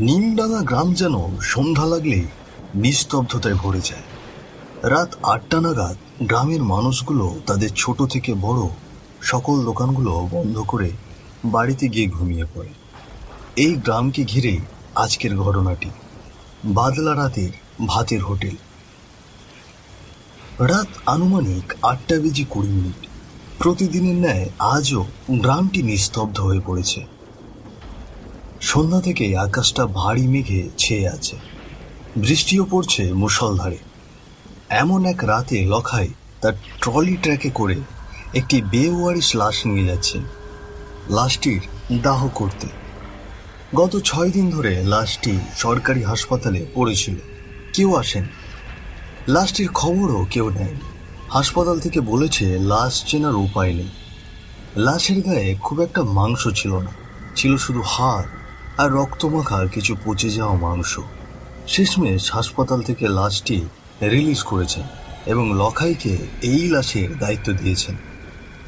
নিমডাঙ্গা গ্রাম যেন সন্ধ্যা লাগলেই নিস্তব্ধতায় ভরে যায়। রাত 8টা নাগাদ গ্রামের মানুষগুলো তাদের ছোট থেকে বড় সকল দোকানগুলো বন্ধ করে বাড়িতে গিয়ে ঘুমিয়ে পড়ে। এই গ্রামকে ঘিরে আজকের ঘটনাটি। বাদলা রাতের ভাতের হোটেল। রাত আনুমানিক 8:20 প্রতিদিনের ন্যায় আজও গ্রামটি নিস্তব্ধ হয়ে পড়েছে। সন্ধ্যা থেকে আকাশটা ভারী মেঘে ছেয়ে আছে, বৃষ্টিও পড়ছে মুষলধারে। এমন এক রাতে লখাই তার ট্রলি ট্র্যাকে করে একটি বেওয়ারিশ লাশ নিয়ে যাচ্ছে, লাশটির দাহ করতে। গত 6 দিন ধরে লাশটি সরকারি হাসপাতালে পড়েছিল, কেউ আসেন, লাশটির খবরও কেউ নেয়নি। হাসপাতাল থেকে বলেছে লাশ চেনার উপায় নেই। লাশের গায়ে খুব একটা মাংস ছিল না, ছিল শুধু হাড় আর রক্তমাখা কিছু পচে যাওয়া মাংস। শেষমেশ হাসপাতাল থেকে লাশটি রিলিজ করেছেন এবং লখাইকে এই লাশের দায়িত্ব দিয়েছেন।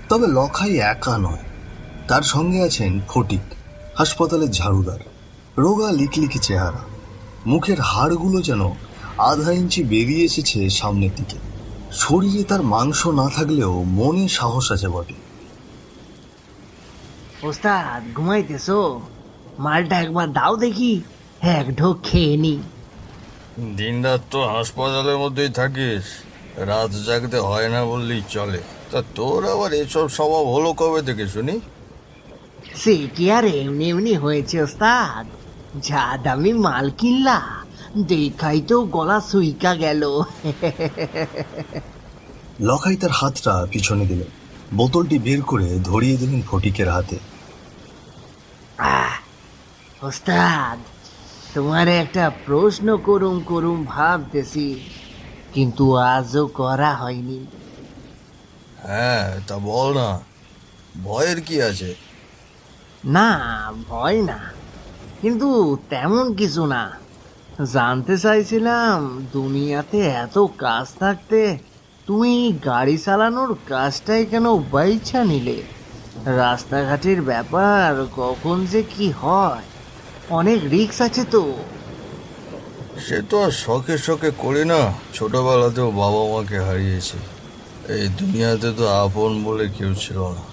তবে লখাই একা নয়, তার সঙ্গে আছেন ফটিক, হাসপাতালের ঝাড়ুদার। রোগা লিকলিকি চেহারা, মুখের হাড়গুলো যেন আধা ইঞ্চি বেরিয়ে এসেছে সামনের দিকে। শরীরে তার মাংস না থাকলেও মনে সাহস আছে বটে। ওস্তাদ ঘুমাইতেছো? মালটা একবার দাও দেখি, এক ঢোক খেয়ে নি। দিনরাত তো হাসপাতালের মধ্যেই থাকিস, রাত জাগতে হয় না বললেই চলে। তা তোর আবার এসব স্বভাব হলো কবে থেকে শুনি? সে কি আর এমনি এমনি হয়েছে ওস্তাদ, যা দামি মাল কিনলা দেখাই তো গলা সুইকা গেল। লখাই তার হাতটা পিছনে দিলেন, বোতলটি বের করে ধরিয়ে দিলেন ফটিকের হাতে। ওস্তাদ, তোমার একটা প্রশ্ন করুম ভাবতেছি, কিন্তু আজও করা হয়নি। হ্যাঁ, তা বল না, ভয়ের কি আছে? না, ভয় না, কিন্তু তেমন কিছু না। জানতে চাইছিলাম, দুনিয়াতে এত কাজ থাকতে তুমি গাড়ি চালানোর কাজটাই কেন বাইছা নিলে? রাস্তাঘাটের ব্যাপার কখন যে কি হয়, অনেক রিস্ক আছে তো। সে তো আর শখে শখে করি না, ছোটবেলাতেও বাবা মাকে হারিয়েছি। এই দুনিয়াতে তো আপন বলে কেউ ছিল না।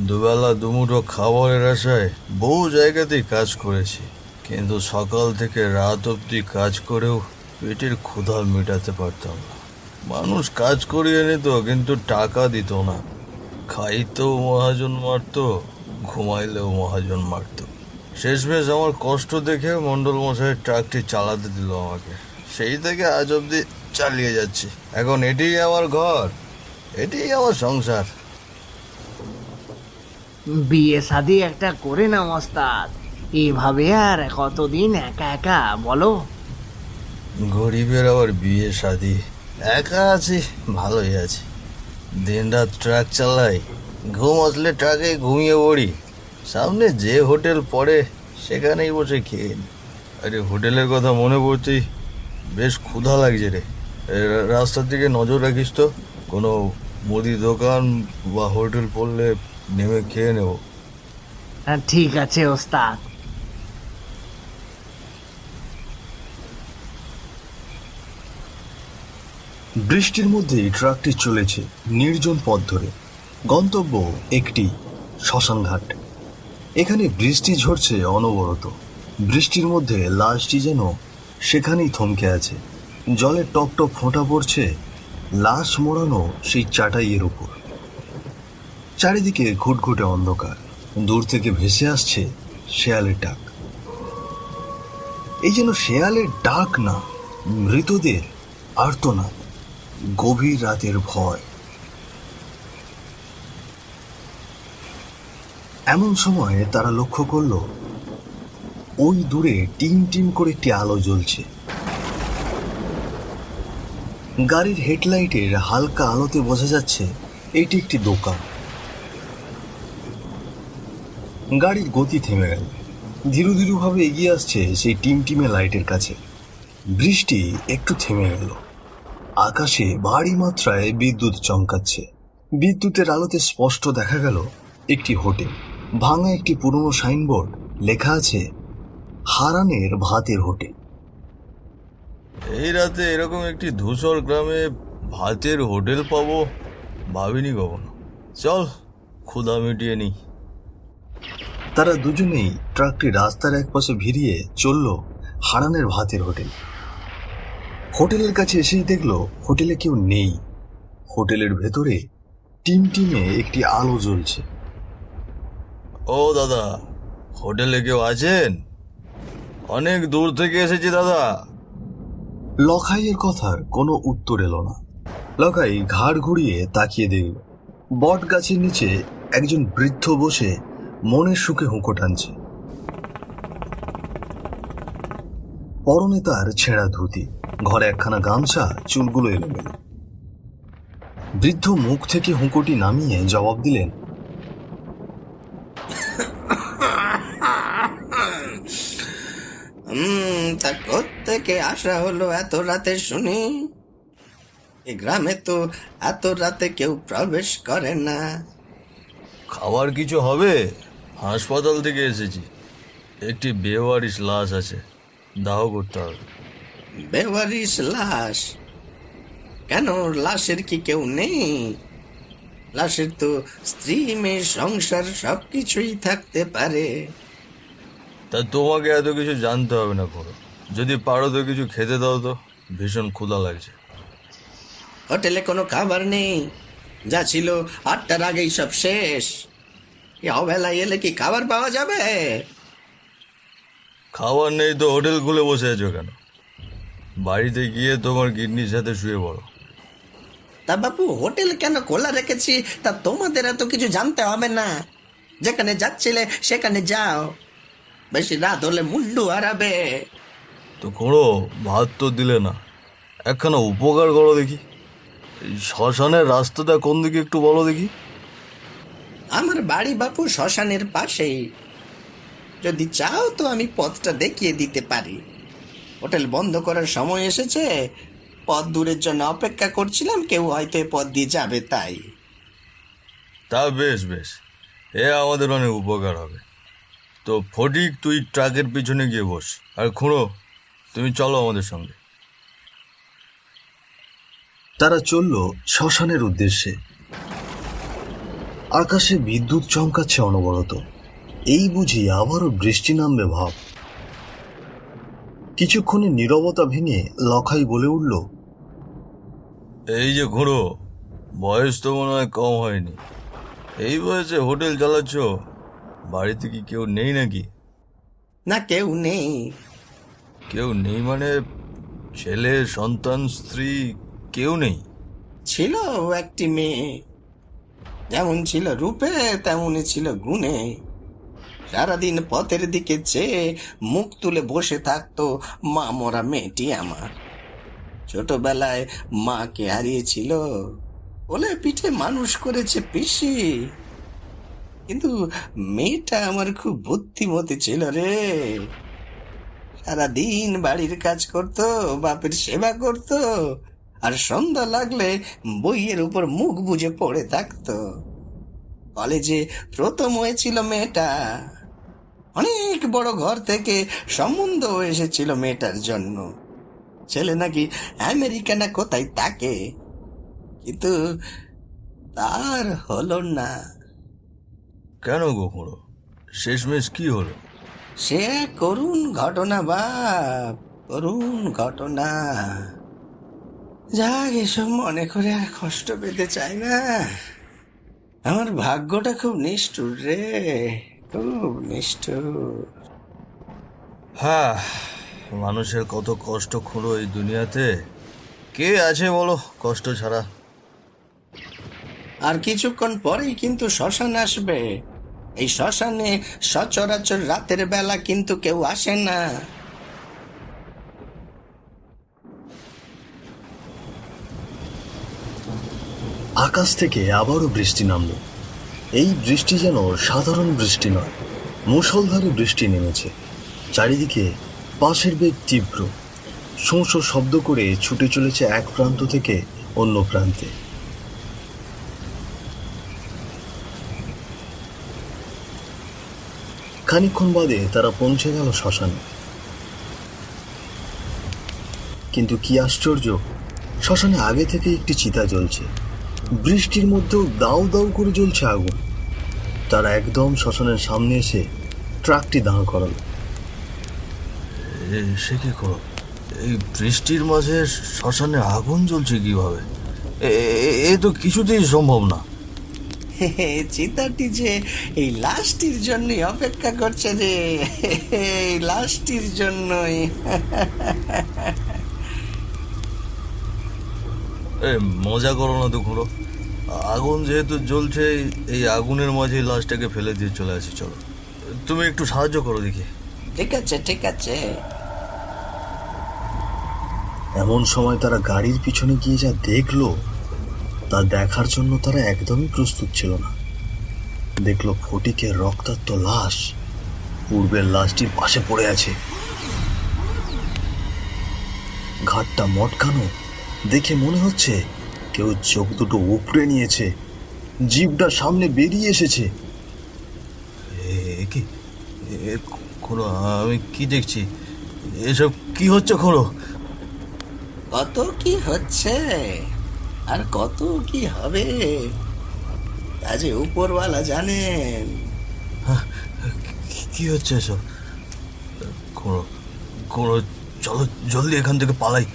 দুবেলা দুমুঠো খাবারের আশায় বহু জায়গাতেই কাজ করেছি, কিন্তু সকাল থেকে রাত অবধি কাজ করেও পেটের ক্ষুধা মেটাতে পারতাম না। মানুষ কাজ করিয়ে নিত কিন্তু টাকা দিত না। খাইতেও মহাজন মারতো, ঘুমাইলেও মহাজন মারতো। শেষমেশ আমার কষ্ট দেখে মণ্ডল মশাইয়ের ট্রাকটি চালাতে দিল আমাকে। সেই থেকে আজ অবধি চালিয়ে যাচ্ছি। এখন এটিই আমার ঘর, এটিই আমার সংসার। বিয়ে শাদি একটা করে নাও ওস্তাদ, এভাবে আর কতদিন একা একা বলো? গরিবের আবার বিয়ে শাদি? একা আছি, ভালোই আছি। দিনরাত ট্রাক চালাই, ঘুম আসলে ট্রাকে ঘুমিয়ে পড়ি। সামনে যে হোটেল পড়ে সেখানেই বসে খেয়ে নি। আরে হোটেলের কথা মনে পড়তেই বেশ ক্ষুধা লাগছে রে। রাস্তার দিকে নজর রাখিস তো, কোনো মুদি দোকান বা হোটেল পড়লে নেমে খেয়ে নেব। হ্যাঁ, ঠিক আছে ওস্তাদ। বৃষ্টির মধ্যেই ট্রাকটি চলেছে নির্জন পথ ধরে। গন্তব্য একটি শ্মশানঘাট। এখানে বৃষ্টি ঝরছে অনবরত। বৃষ্টির মধ্যে লাশটি যেন সেখানেই থমকে আছে। জলের টপ টপ ফোঁটা পড়ছে লাশ মোড়ানো সেই চাটাইয়ের উপর। চারিদিকে ঘুটঘুটে অন্ধকার। দূর থেকে ভেসে আসছে শেয়ালের ডাক। এই যেন শেয়ালের ডাক না, মৃতদের আর্তনাদ, গভীর রাতের ভয়। এমন সময়ে তারা লক্ষ্য করল ওই দূরে টিম টিম করে একটি আলো জ্বলছে। গাড়ির হেডলাইটের হালকা আলোতে বোঝা যাচ্ছে এটি একটি দোকান। গাড়ির গতি থেমে গেল। ধীরু ধীরু ভাবে এগিয়ে আসছে সেই টিমটিমে লাইটের কাছে। বৃষ্টি একটু থেমে গেল। আকাশে ভারী মাত্রায় বিদ্যুৎ চমকাচ্ছে। বিদ্যুতের আলোতে স্পষ্ট দেখা গেল একটি হোটেল। ভাঙা একটি পুরনো সাইনবোর্ড, লেখা আছে হারানের ভাতের হোটেল। এই রাতে এরকম একটি ধূসর গ্রামে ভাতের হোটেল পাবো ভাবিনি কখনো। চল ক্ষুধা মিটিয়ে নি। তারা দুজনেই ট্রাকটি রাস্তার একপাশে ভিড়িয়ে চলল হারানের ভাতের হোটেল। হোটেলের কাছে এসেই দেখলো হোটেলে কেউ নেই। হোটেলের ভেতরে টিমটিমে একটি আলো জ্বলছে। ও দাদা, হোটেলে কেউ আছেন? অনেক দূর থেকে এসেছি দাদা। লখাইয়ের কথার কোনো উত্তর এলো না। লখাই ঘাড় ঘুরিয়ে তাকিয়ে দেখল বট গাছের নিচে একজন বৃদ্ধ বসে মনের সুখে হুঁকো টানছে। পরনে তার ছেঁড়া ধুতি, ঘরে একখানা গামছা, চুলগুলো এলোমেলো। বৃদ্ধ মুখ থেকে হুঁকোটি নামিয়ে জবাব দিলেন, তা কোত্থেকে আসা হলো এত রাতে শুনি? এই গ্রামে তো এত রাতে কেউ প্রবেশ করে না। খাবার কিছু হবে? হাসপাতাল থেকে এসেছি, একটি বেওয়ারিশ লাশ আছে, দাহ করতে হবে। বেওয়ারিশ লাশ? কেন, লাশের কি কেউ নেই? লাশের তো স্ত্রী, মেয়ে, সংসার সবকিছুই থাকতে পারে। তা তোমাকে এত কিছু জানতে হবে না করো, যদি পারো তো কিছু খেতে দাও তো, ভীষণ ক্ষুধা লাগছে। হোটেলে কোনো খাবার নেই, যা ছিল 8টার আগেই সব শেষ। এই অবেলায় এলে কি খাবার পাওয়া যাবে? খাবার নেই তো হোটেল খুলে বসে আছো কেন? বাড়িতে গিয়ে তোমার কিডনির সাথে শুয়ে পড়ো। তা বাপু, হোটেল কেন খোলা রেখেছি তা তোমাদের এত কিছু জানতে হবে না। যেখানে যাচ্ছিলে সেখানে যাও, বেশি রাত হলে মুন্ডু হারাবে। তো করো, ভাত তো দিলে না, একখানা উপকার করো দেখি। এই শ্মশানের রাস্তাটা কোন দিকে একটু বলো দেখি। আমার বাড়ি বাপু শ্মশানের পাশেই, যদি চাও তো আমি পথটা দেখিয়ে দিতে পারি। হোটেল বন্ধ করার সময় এসেছে, পথ দূরের জন্য অপেক্ষা করছিলাম, কেউ হয়তো এ পথ দিয়ে যাবে তাই। তা বেশ বেশ, এ আমাদের অনেক উপকার হবে। তো ফটিক, তুই ট্রাকের পিছনে গিয়ে বস, আর খুঁড়ো তুমি চলো আমাদের সঙ্গে। তারা চলল শ্মশানের উদ্দেশ্যে। আকাশে বিদ্যুৎ চমকাচ্ছে অনবরত। এই বুঝি আবারও বৃষ্টি নামবে ভাব। কিছুক্ষণের নীরবতা ভেঙে লখাই বলে উঠল, এই যে খুঁড়ো, বয়স তো মনে হয় কম হয়নি, এই বয়সে হোটেল চালাচ্ছ, বাড়িতে কি কেউ নেই নাকি? না, কেউ নেই। কেউ নেই মানে ছেলে, সন্তান, স্ত্রী কেউ নেই? ছিল একটি মেয়ে, যেমন ছিল রূপে তেমনই ছিল গুণে। সারাদিন পথের দিকে চেয়ে মুখ তুলে বসে থাকতো মা মরা মেয়েটি আমার। ছোটবেলায় মাকে হারিয়েছিল, বলে পিঠে মানুষ করেছে পিসি। কিন্তু মেয়েটা আমার খুব বুদ্ধিমতী ছিল রে। সারাদিন বাড়ির কাজ করত, বাপের সেবা করত, আর সন্ধ্যা লাগলে বইয়ের উপর মুখ বুজে পড়ে থাকতো। কলেজে প্রথম হয়েছিল মেয়েটা। অনেক বড় ঘর থেকে সম্বন্ধ এসেছিল মেয়েটার জন্য। ছেলে নাকি আমেরিকা না কোথায় থাকে, কিন্তু তার হলো না। কেন গো খুঁড়ো, শেষমেশ কি হলো? সে এক করুণ ঘটনা বাপ, করুণ ঘটনা। যাক, এসব মনে করে আর কষ্ট পেতে চাই না। আমার ভাগ্যটা খুব নিষ্ঠুর রে, খুব নিষ্ঠুর। হ্যাঁ, মানুষের কত কষ্ট খুঁড়ো এই দুনিয়াতে, কে আছে বলো কষ্ট ছাড়া? আর কিছুক্ষণ পরেই কিন্তু শ্মশান আসবে। এই শ্মশানে সচরাচর রাতের বেলা কিন্তু কেউ আসে না। আকাশ থেকে আবারও বৃষ্টি নামল। এই বৃষ্টি যেন সাধারণ বৃষ্টি নয়, মুষলধারে বৃষ্টি নেমেছে। চারিদিকে পাশের বেগ তীব্র, শোঁ শোঁ শব্দ করে ছুটে চলেছে এক প্রান্ত থেকে অন্য প্রান্তে। খানিকক্ষণ বাদে তারা পৌঁছে গেল শ্মশানে। কিন্তু কি আশ্চর্য, শ্মশানে আগে থেকে একটি চিতা জ্বলছে। বৃষ্টির মধ্যেও দাউ দাউ করে জ্বলছে আগুন। তারা একদম শ্মশানের সামনে এসে ট্রাকটি দাঁড় করালো। সে কি করো, এই বৃষ্টির মাঝে শ্মশানে আগুন জ্বলছে কিভাবে? এ তো কিছুতেই সম্ভব না। চিতাটি যে এই লাশটির জন্যই অপেক্ষা করছে রে, এই লাশটির জন্যই। মজা করো না তো খুড়ো, আগুন যেহেতু জ্বলছে, এই আগুনের মাঝে লাশটাকে ফেলে দিয়ে চলে আসি। চলো, তুমি একটু সাহায্য করো দেখি। ঠিক আছে ঠিক আছে। এমন সময় তারা গাড়ির পিছনে গিয়ে যা দেখলো তা দেখার জন্য তারা একদমই প্রস্তুত ছিল না। দেখলো ফটিকের রক্তাক্ত লাশ পূর্বের লাশটির পাশে পড়ে আছে। ঘাটটা মটকানো দেখে মনে হচ্ছে কেউ চোখ দুটো উপড়ে নিয়েছে, জিভটা সামনে বেরিয়ে এসেছে। কি খুড়ো, আমি কি দেখছি? এসব কি হচ্ছে খুড়ো? কত কি হচ্ছে আর কত কি হবে তা যে উপরওয়ালা জানেন। কি হচ্ছে এসব? খুড়ো খুড়ো, চলো জলদি এখান থেকে পালাই,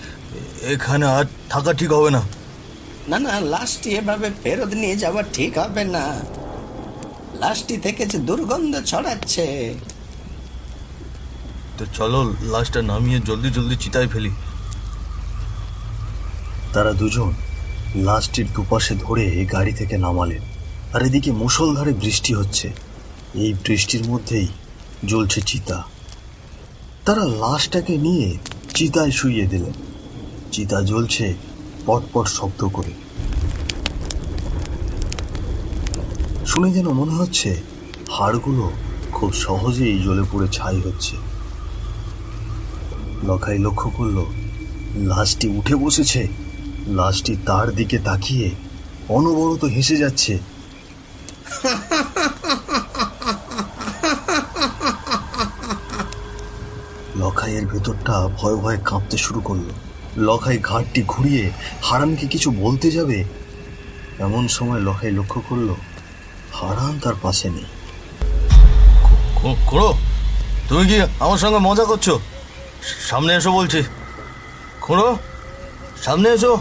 এখানে আর থাকা ঠিক হবে না। না না, লাশটি এভাবে ফেরত নিয়ে যাওয়া ঠিক হবে না। লাশটি থেকে যে দুর্গন্ধ ছড়াচ্ছে। তো চলো লাশটা নামিয়ে জলদি জলদি চিতায় ফেলি। তারা দুজন লাশটির দুপাশে ধরে গাড়ি থেকে নামালেন। আর এদিকে মুষলধারে বৃষ্টি হচ্ছে। এই বৃষ্টির মধ্যেই জ্বলছে চিতা। তারা লাশটাকে নিয়ে চিতায় শুইয়ে দিলেন। চিতা জ্বলছে পটপট শব্দ করে। শুনে যেন মনে হচ্ছে হাড়গুলো খুব সহজেই জ্বলে পুড়ে ছাই হচ্ছে। লখাই লক্ষ্য করল লাশটি উঠে বসেছে। লাশটি তার দিকে তাকিয়ে অনবরত হেসে যাচ্ছে। লখাইয়ের ভেতরটা ভয়ে ভয়ে কাঁপতে শুরু করলো। লখাই ঘাটটি ঘুরিয়ে হারানকে কিছু বলতে যাবে, এমন সময় লখাই লক্ষ্য করলো হারান তার পাশে নেই। খুড়ো, তুমি কি আমার সঙ্গে মজা করছো? সামনে এসো বলছি। খুড়ো, সামনে এসো।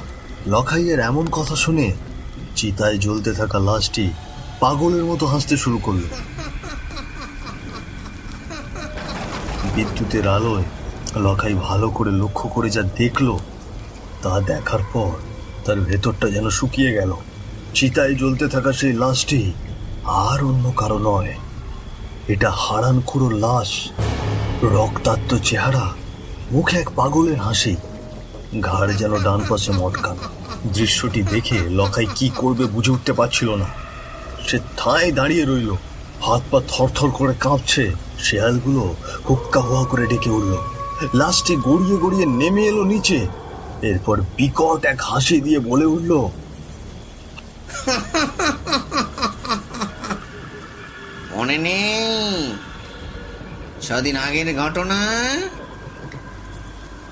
লখাইয়ের এমন কথা শুনে চিতায় জ্বলতে থাকা লাশটি পাগলের মতো হাসতে শুরু করলো। বিদ্যুতের আলোয় লখাই ভালো করে লক্ষ্য করে যা দেখলো তা দেখার পর তার ভেতরটা যেন শুকিয়ে গেল। চিতায় জ্বলতে থাকা সেই লাশটি আর অন্য কারো নয়, এটা হারান খুড়োর লাশ। রক্তাক্ত চেহারা, মুখে এক পাগলের হাসি, ঘাড় যেন ডান পাশে মটকানো। দৃশ্যটি দেখে লখাই কি করবে বুঝে উঠতে পারছিল না। সে ঠায় দাঁড়িয়ে রইল, হাত পা থরথর করে কাঁপছে। শেয়ালগুলো হুক্কা হুয়া করে ডেকে উঠল। লাশটি গড়িয়ে গড়িয়ে নেমে এলো নিচে। এরপর বিকট এক হাসি দিয়ে বলে উঠল, মনে নেই ছদিন আগের ঘটনা?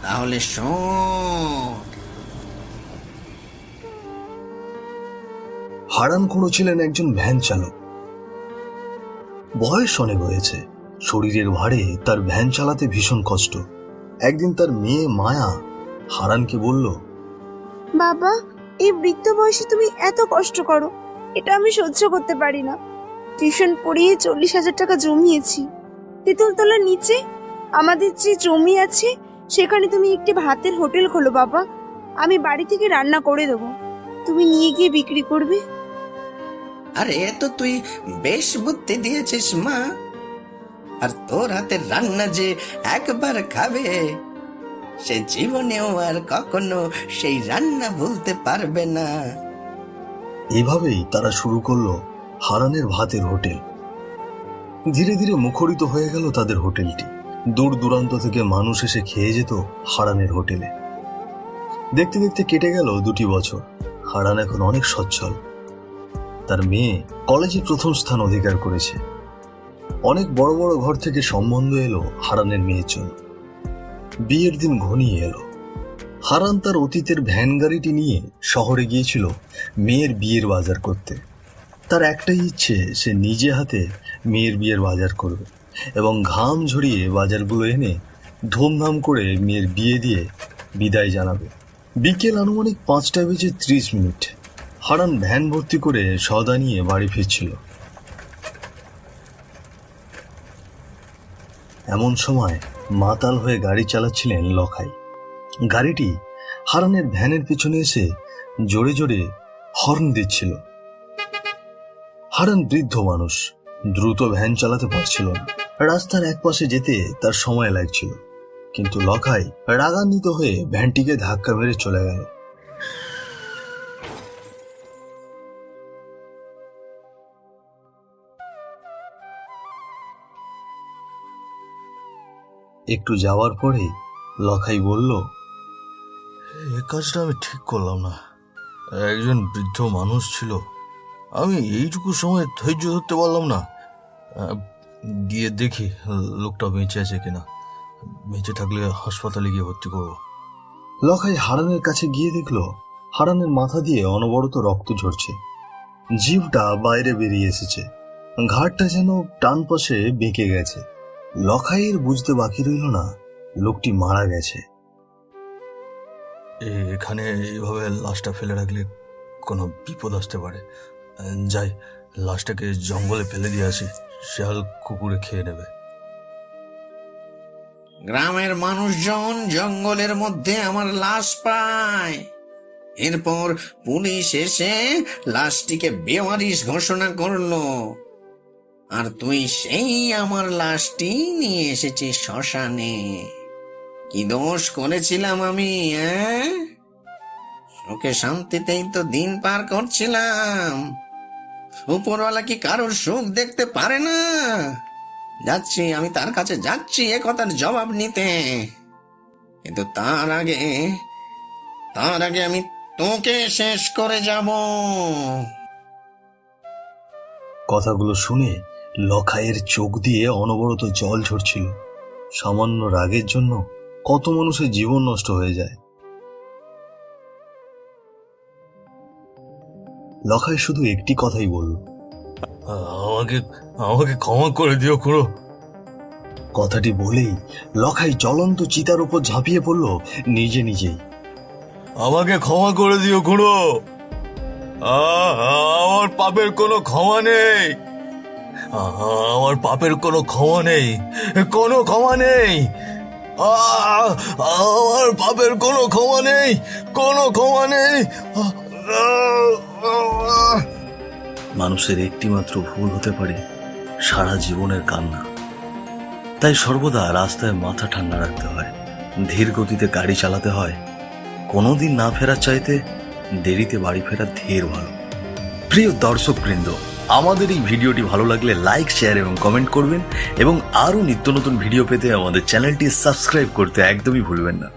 তাহলে শোন। হারান খুড়ো ছিলেন একজন ভ্যান চালক। বয়স অনেক হয়েছে, শরীরের ভারে তার ভ্যান চালাতে ভীষণ কষ্ট। একদিন তার মেয়ে মায়া হারানকে বলল, বাবা, এই বৃদ্ধ বয়সে তুমি এত কষ্ট করো, এটা আমি সহ্য করতে পারি না। টিউশন পড়িয়ে 40,000 টাকা জমিয়েছি। তেঁতুলতলার নিচে আমাদের যে জমি আছে সেখানে তুমি একটি ভাতের হোটেল খোলো বাবা। আমি বাড়ি থেকে রান্না করে দেবো, তুমি নিয়ে গিয়ে বিক্রি করবে। আরে এ তো তুই বেশ বুদ্ধি দিয়েছিস মা। আর তোর হাতের রান্না যে একবার খাবে সে জীবনেও আর কখনো সেই রান্না ভুলতে পারবে না। এভাবেই তারা শুরু করলো হারানের ভাতের হোটেল। ধীরে ধীরে মুখরিত হয়ে গেল তাদের হোটেলটি। দূর দূরান্ত থেকে মানুষ এসে খেয়ে যেত হারানের হোটেলে। দেখতে দেখতে কেটে গেল 2 বছর। হারান এখন অনেক সচ্ছল। তার মেয়ে কলেজে প্রথম স্থান অধিকার করেছে। অনেক বড় বড় ঘর থেকে সম্বন্ধ এলো হারানের মেয়ের জন্য। বিয়ের দিন ঘনিয়ে এলো। হারান তার অতীতের ভ্যান গাড়িটি নিয়ে শহরে গিয়েছিল মেয়ের বিয়ের বাজার করতে। তার একটাই ইচ্ছে, সে নিজে হাতে মেয়ের বিয়ের বাজার করবে এবং ঘাম ঝরিয়ে বাজারগুলো এনে ধুমধাম করে মেয়ের বিয়ে দিয়ে বিদায় জানাবে। বিকেল আনুমানিক 5:30। হারান ভ্যান ভর্তি করে সওদা নিয়ে বাড়ি ফিরছিল। এমন সময় মাতাল হয়ে গাড়ি চালাচ্ছিলেন লখাই। গাড়িটি হারানের ভ্যানের পিছনে এসে জোরে জোরে হর্ন দিচ্ছিল। হারান বৃদ্ধ মানুষ, দ্রুত ভ্যান চালাতে পারছিল না। রাস্তার একপাশে যেতে তার সময় লাগছিল, কিন্তু লখাই রাগান্বিত হয়ে ভ্যানটিকে ধাক্কা মেরে চলে গেল। একটু যাওয়ার পরে লখাই বলল, এ কাজটা আমি ঠিক করলাম না। একজন বৃদ্ধ মানুষ ছিল, আমি এইটুকু সময় ধৈর্য ধরতে পারলাম না। গিয়ে দেখি লোকটা বেঁচে আছে কিনা। বেঁচে থাকলে হাসপাতালে গিয়ে ভর্তি করবো। লখাই হারানের কাছে গিয়ে দেখল হারানের মাথা দিয়ে অনবরত রক্ত ঝরছে। জিভটা বাইরে বেরিয়ে এসেছে, ঘাড়টা যেন টান পাশে বেঁকে গেছে। লখাইয়ের বুঝতে বাকি রইল না লোকটি মারা গেছে। এখানে এইভাবে লাশটা ফেলে রাখলে কোনো বিপদ আসতে পারে। যাই, লাশটাকে জঙ্গলে ফেলে দিয়ে আসি, শেয়াল কুকুরে খেয়ে নেবে। গ্রামের মানুষজন জঙ্গলের মধ্যে আমার লাশ পায়। এরপর পুলিশ এসে লাশটিকে বেওয়ারিশ ঘোষণা করলো, আর তুই সেই আমার লাশটি নিয়ে এসেছিস শ্মশানে। কি দোষ করেছিলাম আমি? সুখে শান্তিতেই তো দিন পার করছিলাম। উপরওয়ালা কি কারোর সুখ দেখতে পারে না? যাচ্ছি, আমি তার কাছে যাচ্ছি এ কথার জবাব নিতে, কিন্তু তার আগে আমি তোকে শেষ করে যাব। কথাগুলো শুনে লখাইয়ের চোখ দিয়ে অনবরত জল ঝরছিল। সামান্য রাগের জন্য কত মানুষের জীবন নষ্ট হয়ে যায়। লখাই শুধু একটি কথাই বলল, আমাকে ক্ষমা করে দিও খুড়ো। কথাটি বলেই লখাই জ্বলন্ত চিতার উপর ঝাঁপিয়ে পড়ল নিজে নিজেই। আমাকে ক্ষমা করে দিও খুড়ো। আমার পাপের কোনো ক্ষমা নেই। আমার পাপের কোনো ক্ষমা নেই, কোনো ক্ষমা নেই। আমার পাপের কোনো ক্ষমা নেই, কোনো ক্ষমা নেই। মানুষের একটিমাত্র ভুল হতে পারে সারা জীবনের কান্না। তাই সর্বদা রাস্তায় মাথা ঠান্ডা রাখতে হয়, ধীর গতিতে গাড়ি চালাতে হয়। কোনোদিন না ফেরার চাইতে দেরিতে বাড়ি ফেরা ধীর ভালো। প্রিয় দর্শক বৃন্দ, আমাদের এই ভিডিওটি ভালো লাগলে লাইক, শেয়ার এবং কমেন্ট করবেন, এবং আরও নিত্য নতুন ভিডিও পেতে আমাদের চ্যানেলটি সাবস্ক্রাইব করতে একদমই ভুলবেন না।